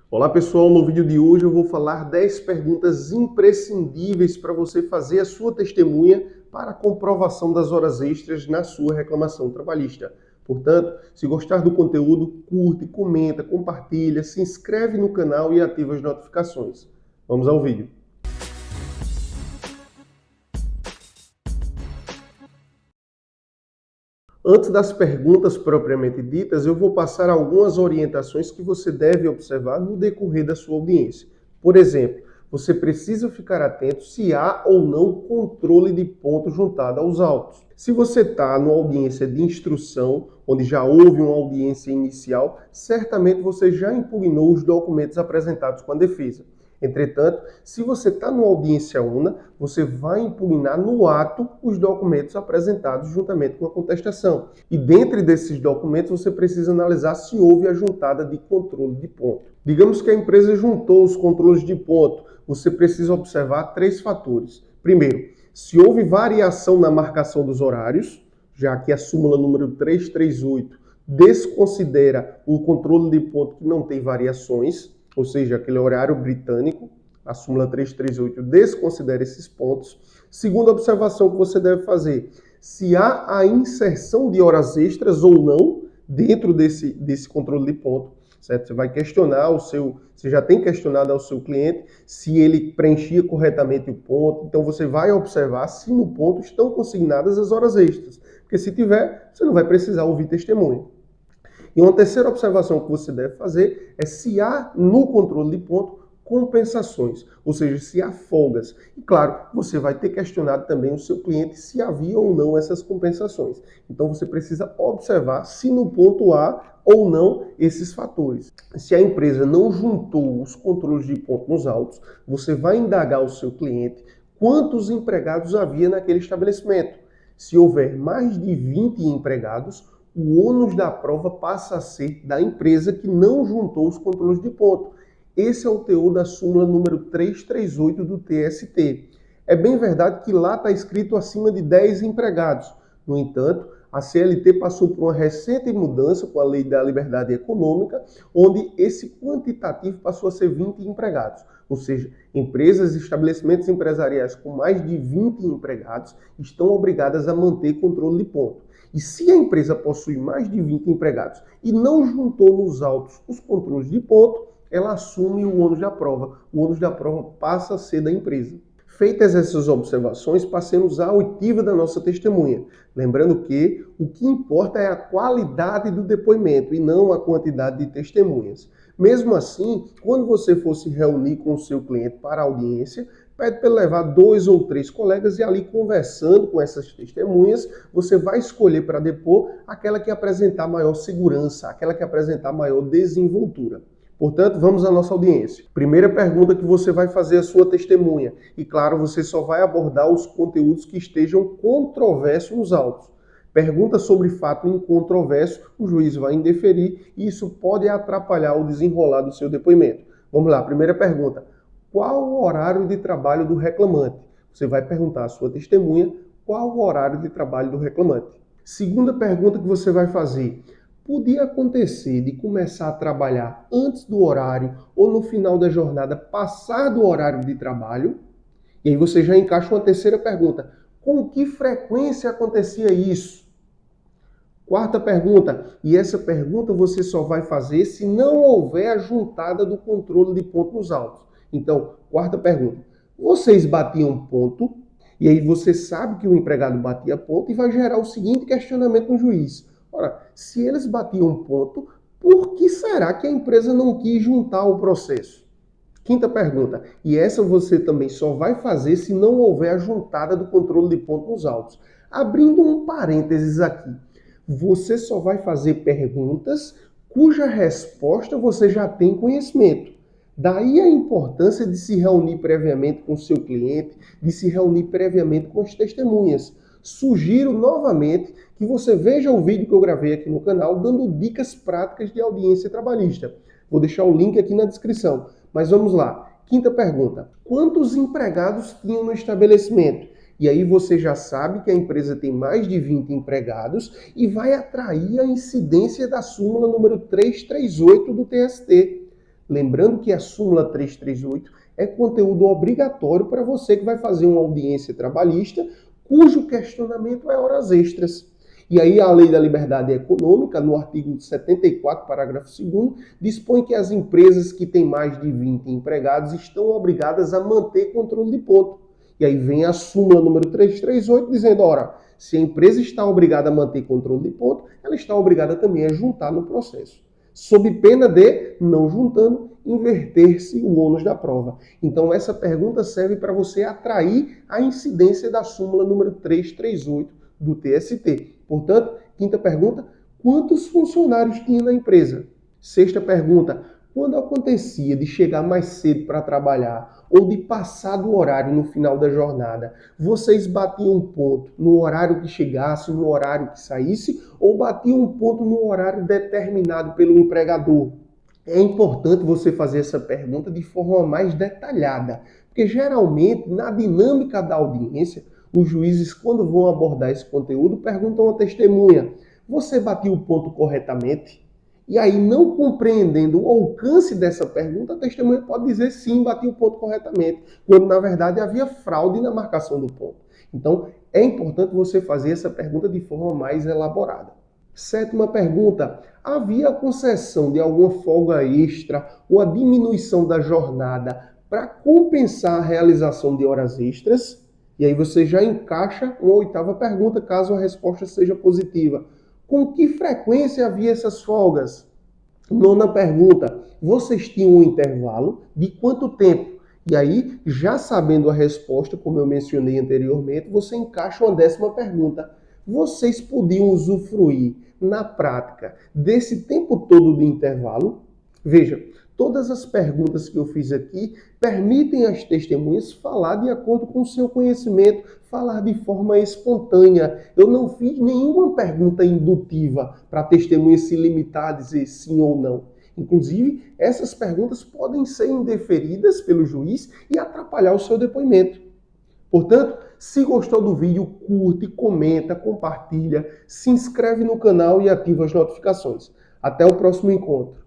Olá pessoal, no vídeo de hoje eu vou falar 10 perguntas imprescindíveis para você fazer a sua testemunha para a comprovação das horas extras na sua reclamação trabalhista. Portanto, se gostar do conteúdo, curte, comenta, compartilha, se inscreve no canal e ativa as notificações. Vamos ao vídeo. Antes das perguntas propriamente ditas, eu vou passar algumas orientações que você deve observar no decorrer da sua audiência. Por exemplo, você precisa ficar atento se há ou não controle de ponto juntado aos autos. Se você está numa audiência de instrução, onde já houve uma audiência inicial, certamente você já impugnou os documentos apresentados com a defesa. Entretanto, se você está numa audiência una, você vai impugnar no ato os documentos apresentados juntamente com a contestação. E dentre desses documentos você precisa analisar se houve a juntada de controle de ponto. Digamos que a empresa juntou os controles de ponto, você precisa observar 3 fatores. Primeiro, se houve variação na marcação dos horários, já que a súmula número 338 desconsidera o controle de ponto que não tem variações, ou seja, aquele horário britânico, a súmula 338 desconsidera esses pontos. Segunda observação que você deve fazer, se há a inserção de horas extras ou não dentro desse controle de ponto, certo? Você vai questionar você já tem questionado ao seu cliente se ele preenchia corretamente o ponto, então você vai observar se no ponto estão consignadas as horas extras, porque se tiver, você não vai precisar ouvir testemunha. E uma terceira observação que você deve fazer é se há no controle de ponto compensações, ou seja, se há folgas. E claro, você vai ter questionado também o seu cliente se havia ou não essas compensações. Então você precisa observar se no ponto há ou não esses fatores. Se a empresa não juntou os controles de ponto nos autos, você vai indagar o seu cliente quantos empregados havia naquele estabelecimento. Se houver mais de 20 empregados, o ônus da prova passa a ser da empresa que não juntou os controles de ponto. Esse é o teor da súmula número 338 do TST. É bem verdade que lá está escrito acima de 10 empregados. No entanto, a CLT passou por uma recente mudança com a Lei da Liberdade Econômica, onde esse quantitativo passou a ser 20 empregados. Ou seja, empresas e estabelecimentos empresariais com mais de 20 empregados estão obrigadas a manter controle de ponto. E se a empresa possui mais de 20 empregados e não juntou nos autos os controles de ponto, ela assume o ônus da prova. O ônus da prova passa a ser da empresa. Feitas essas observações, passemos à oitiva da nossa testemunha. Lembrando que o que importa é a qualidade do depoimento e não a quantidade de testemunhas. Mesmo assim, quando você for se reunir com o seu cliente para a audiência, pede para ele levar 2 ou 3 colegas e ali conversando com essas testemunhas, você vai escolher para depor aquela que apresentar maior segurança, aquela que apresentar maior desenvoltura. Portanto, vamos à nossa audiência. Primeira pergunta que você vai fazer à sua testemunha. E claro, você só vai abordar os conteúdos que estejam controversos nos autos. Pergunta sobre fato incontroverso, o juiz vai indeferir e isso pode atrapalhar o desenrolar do seu depoimento. Vamos lá, primeira pergunta. Qual o horário de trabalho do reclamante? Você vai perguntar à sua testemunha qual o horário de trabalho do reclamante. Segunda pergunta que você vai fazer. Podia acontecer de começar a trabalhar antes do horário ou no final da jornada passar do horário de trabalho? E aí você já encaixa uma terceira pergunta. Com que frequência acontecia isso? Quarta pergunta, e essa pergunta você só vai fazer se não houver a juntada do controle de ponto nos autos. Então, quarta pergunta, vocês batiam ponto? E aí você sabe que o empregado batia ponto e vai gerar o seguinte questionamento no juiz. Ora, se eles batiam ponto, por que será que a empresa não quis juntar o processo? Quinta pergunta, e essa você também só vai fazer se não houver a juntada do controle de ponto nos autos. Abrindo um parênteses aqui, você só vai fazer perguntas cuja resposta você já tem conhecimento. Daí a importância de se reunir previamente com o seu cliente, de se reunir previamente com as testemunhas. Sugiro novamente que você veja o vídeo que eu gravei aqui no canal dando dicas práticas de audiência trabalhista. Vou deixar o link aqui na descrição. Mas vamos lá. Quinta pergunta. Quantos empregados tinham no estabelecimento? E aí você já sabe que a empresa tem mais de 20 empregados e vai atrair a incidência da súmula número 338 do TST. Lembrando que a súmula 338 é conteúdo obrigatório para você que vai fazer uma audiência trabalhista, cujo questionamento é horas extras. E aí a Lei da Liberdade Econômica, no artigo 74, parágrafo 2º, dispõe que as empresas que têm mais de 20 empregados estão obrigadas a manter controle de ponto. E aí vem a súmula número 338 dizendo, ora, se a empresa está obrigada a manter controle de ponto, ela está obrigada também a juntar no processo, sob pena de, não juntando, inverter-se o ônus da prova. Então essa pergunta serve para você atrair a incidência da súmula número 338 do TST. Portanto, quinta pergunta, quantos funcionários tinha na empresa? Sexta pergunta, quando acontecia de chegar mais cedo para trabalhar ou de passar do horário no final da jornada, vocês batiam ponto no horário que chegasse, no horário que saísse, ou batiam ponto no horário determinado pelo empregador? É importante você fazer essa pergunta de forma mais detalhada, porque geralmente na dinâmica da audiência, os juízes, quando vão abordar esse conteúdo, perguntam à testemunha: você bateu o ponto corretamente? E aí, não compreendendo o alcance dessa pergunta, a testemunha pode dizer sim, bati o ponto corretamente, quando na verdade havia fraude na marcação do ponto. Então, é importante você fazer essa pergunta de forma mais elaborada. Sétima pergunta, havia a concessão de alguma folga extra ou a diminuição da jornada para compensar a realização de horas extras? E aí você já encaixa uma oitava pergunta, caso a resposta seja positiva. Com que frequência havia essas folgas? Nona pergunta, vocês tinham um intervalo de quanto tempo? E aí, já sabendo a resposta, como eu mencionei anteriormente, você encaixa uma décima pergunta. Vocês podiam usufruir, na prática, desse tempo todo de intervalo? Veja, todas as perguntas que eu fiz aqui permitem às testemunhas falar de acordo com o seu conhecimento, falar de forma espontânea. Eu não fiz nenhuma pergunta indutiva para a testemunha se limitar a dizer sim ou não. Inclusive, essas perguntas podem ser indeferidas pelo juiz e atrapalhar o seu depoimento. Portanto, se gostou do vídeo, curte, comenta, compartilha, se inscreve no canal e ativa as notificações. Até o próximo encontro.